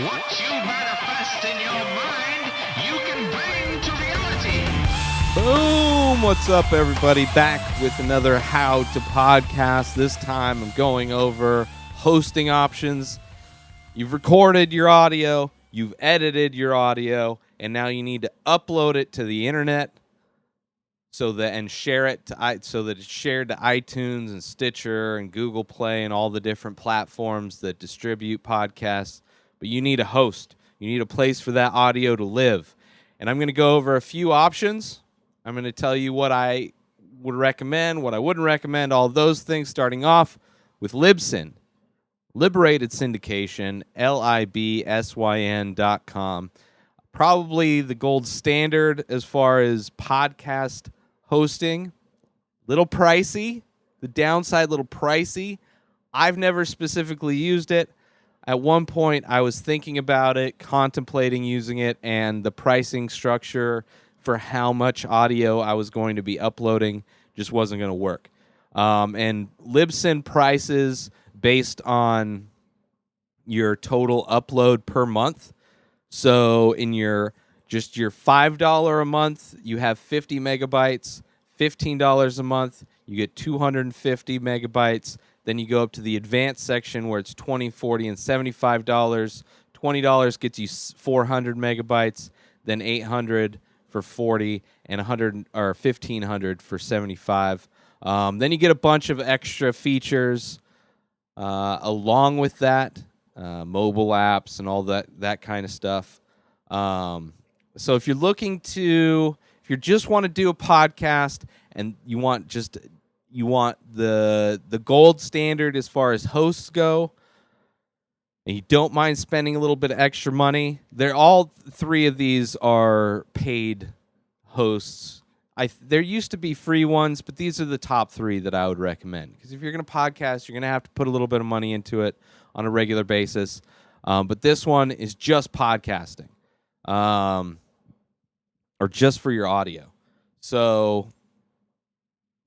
What you manifest in your mind, you can bring to reality. Boom! What's up, everybody? Back with another How to Podcast. This time I'm going over hosting options. You've recorded your audio, you've edited your audio, and now you need to upload it to the internet and share it so that it's shared to iTunes and Stitcher and Google Play and all the different platforms that distribute podcasts. But you need a host. You need a place for that audio to live. And I'm going to go over a few options. I'm going to tell you what I would recommend, what I wouldn't recommend, all those things, starting off with Libsyn. Liberated Syndication, LIBSYN.com. Probably the gold standard as far as podcast hosting. Little pricey. The downside, little pricey. I've never specifically used it. At one point, I was thinking about it, contemplating using it, and the pricing structure for how much audio I was going to be uploading just wasn't going to work. And Libsyn prices based on your total upload per month. So in your $5 a month, you have 50 megabytes. $15 a month, you get 250 megabytes. Then you go up to the advanced section where it's $20, $40, and $75. $20 gets you 400 megabytes. Then $800 for 40 and 100 or 1500 for 75. Then you get a bunch of extra features along with that, mobile apps and all that kind of stuff. So if you just want to do a podcast and you want the gold standard as far as hosts go, and you don't mind spending a little bit of extra money, all three of these are paid hosts. There used to be free ones, but these are the top three that I would recommend. Because if you're going to podcast, you're going to have to put a little bit of money into it on a regular basis. But this one is just podcasting, or just for your audio. So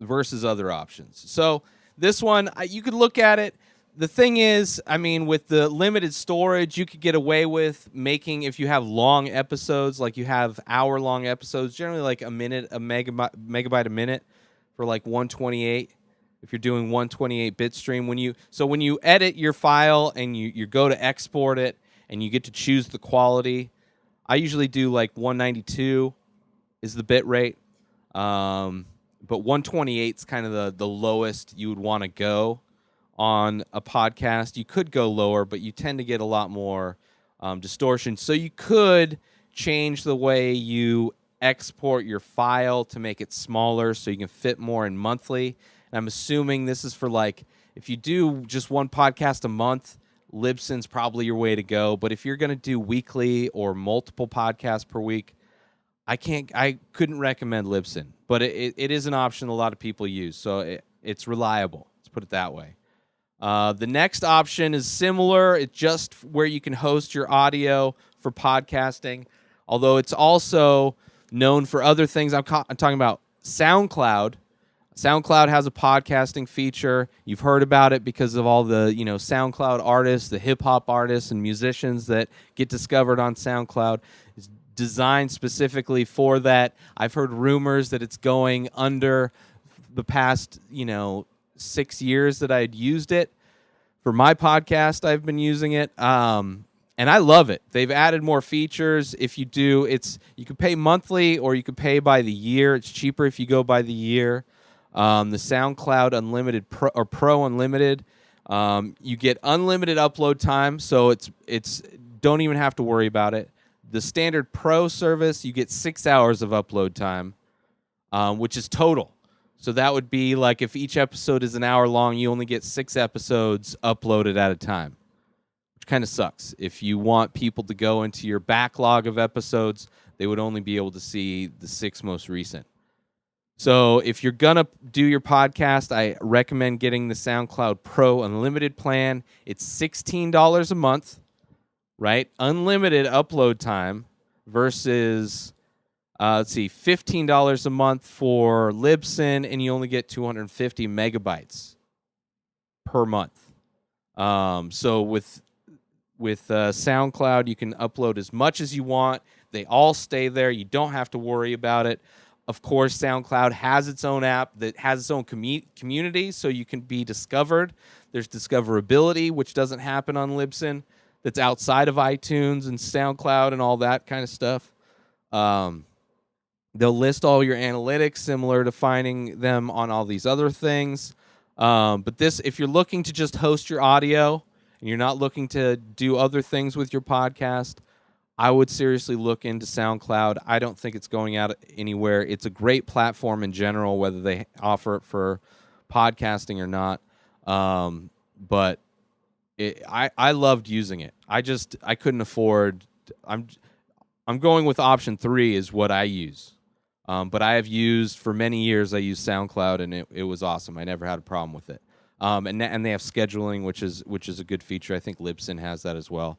versus other options. So this one, you could look at it. The thing is, I mean, with the limited storage, you could get away with making, if you have long episodes, like you have hour-long episodes, generally like a megabyte a minute for like 128, if you're doing 128-bit stream. When you edit your file and you go to export it and you get to choose the quality, I usually do like 192 is the bit rate. But 128 is kind of the lowest you would want to go on a podcast. You could go lower, but you tend to get a lot more distortion. So you could change the way you export your file to make it smaller so you can fit more in monthly. And I'm assuming this is for like, if you do just one podcast a month, Libsyn's probably your way to go. But if you're going to do weekly or multiple podcasts per week, I couldn't recommend Libsyn, but it is an option a lot of people use. So it's reliable. Let's put it that way. The next option is similar. It's just where you can host your audio for podcasting, although it's also known for other things. I'm talking about SoundCloud. SoundCloud has a podcasting feature. You've heard about it because of all the SoundCloud artists, the hip-hop artists and musicians that get discovered on SoundCloud. It's designed specifically for that. I've heard rumors that it's going under the past 6 years that I'd used it. For my podcast, I've been using it, and I love it. They've added more features. If you do, you can pay monthly or you can pay by the year. It's cheaper if you go by the year. The SoundCloud Unlimited Pro Unlimited, you get unlimited upload time, so it's don't even have to worry about it. The standard Pro service, you get 6 hours of upload time, which is total. So that would be like if each episode is an hour long, you only get 6 episodes uploaded at a time, which kind of sucks. If you want people to go into your backlog of episodes, they would only be able to see the 6 most recent. So if you're going to do your podcast, I recommend getting the SoundCloud Pro Unlimited plan. It's $16 a month, right? Unlimited upload time versus $15 a month for Libsyn, and you only get 250 megabytes per month. So with SoundCloud, you can upload as much as you want. They all stay there. You don't have to worry about it. Of course, SoundCloud has its own app that has its own community, so you can be discovered. There's discoverability, which doesn't happen on Libsyn. That's outside of iTunes and SoundCloud and all that kind of stuff. They'll list all your analytics, similar to finding them on all these other things. But this, if you're looking to just host your audio and you're not looking to do other things with your podcast, I would seriously look into SoundCloud. I don't think it's going out anywhere. It's a great platform in general, whether they offer it for podcasting or not. But I loved using it. I couldn't afford. I'm going with option 3 is what I use. But I have used for many years. I used SoundCloud and it was awesome. I never had a problem with it. And they have scheduling, which is a good feature. I think Libsyn has that as well.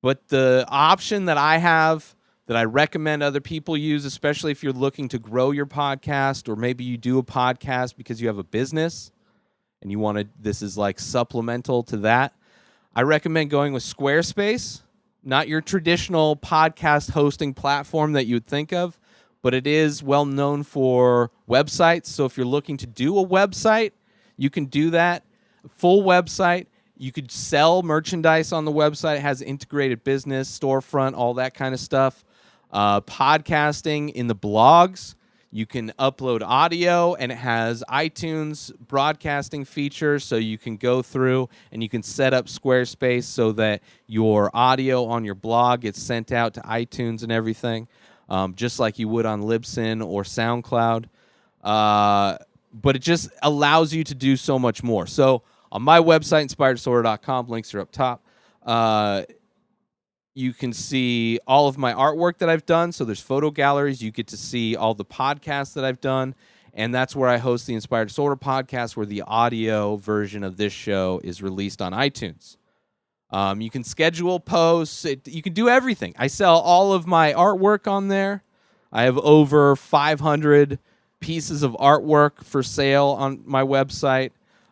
But the option that I have that I recommend other people use, especially if you're looking to grow your podcast, or maybe you do a podcast because you have a business and you want to, this is like supplemental to that, I recommend going with Squarespace. Not your traditional podcast hosting platform that you would think of, but it is well known for websites. So if you're looking to do a website, you can do that. Full website. You could sell merchandise on the website. It has integrated business, storefront, all that kind of stuff. Podcasting in the blogs. You can upload audio, and it has iTunes broadcasting features, so you can go through and you can set up Squarespace so that your audio on your blog gets sent out to iTunes and everything, just like you would on Libsyn or SoundCloud. But it just allows you to do so much more. So on my website, inspireddisorder.com, links are up top. You can see all of my artwork that I've done. So there's photo galleries. You get to see all the podcasts that I've done. And that's where I host the Inspired Disorder podcast, where the audio version of this show is released on iTunes. You can schedule posts. You can do everything. I sell all of my artwork on there. I have over 500 pieces of artwork for sale on my website.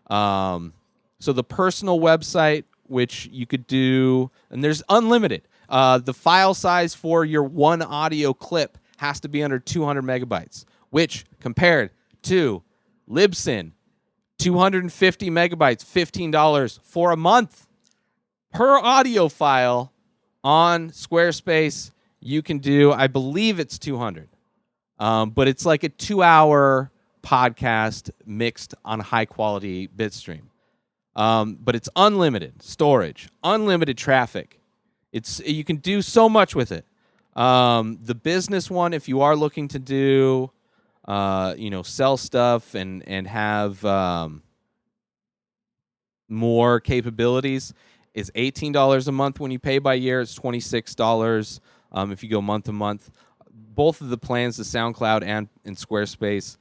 So the personal website, which you could do, and there's unlimited. The file size for your one audio clip has to be under 200 megabytes, which compared to Libsyn, 250 megabytes, $15 for a month per audio file. On Squarespace, you can do, I believe it's 200, but it's like a 2-hour podcast mixed on high-quality bitstream. But it's unlimited storage, unlimited traffic. You can do so much with it. The business one, if you are looking to do, sell stuff and have more capabilities, is $18 a month when you pay by year. It's $26 if you go month to month. Both of the plans, the SoundCloud and Squarespace,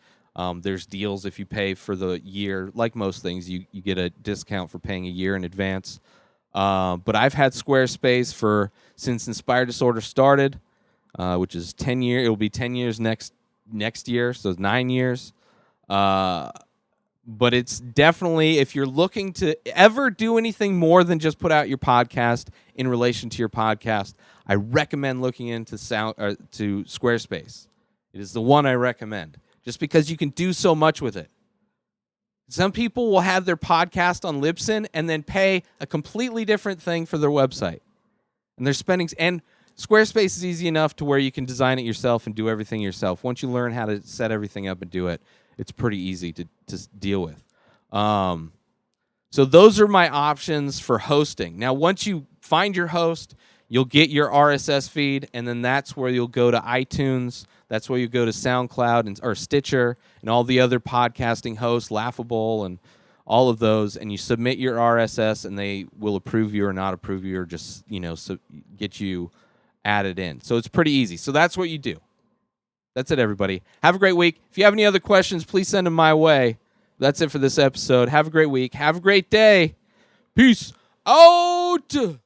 there's deals if you pay for the year. Like most things, you get a discount for paying a year in advance. But I've had Squarespace since Inspired Disorder started, which is 10 years. It will be 10 years next year, so it's 9 years. But it's definitely, if you're looking to ever do anything more than just put out your podcast in relation to your podcast, I recommend looking into to Squarespace. It is the one I recommend, just because you can do so much with it. Some people will have their podcast on Libsyn and then pay a completely different thing for their website. And they're spending, and Squarespace is easy enough to where you can design it yourself and do everything yourself. Once you learn how to set everything up and do it, it's pretty easy to deal with. So those are my options for hosting. Now, once you find your host, you'll get your RSS feed, and then that's where you'll go to iTunes. That's where you go to SoundCloud or Stitcher and all the other podcasting hosts, Laughable and all of those, and you submit your RSS, and they will approve you or not approve you, or just get you added in. So it's pretty easy. So that's what you do. That's it, everybody. Have a great week. If you have any other questions, please send them my way. That's it for this episode. Have a great week. Have a great day. Peace out.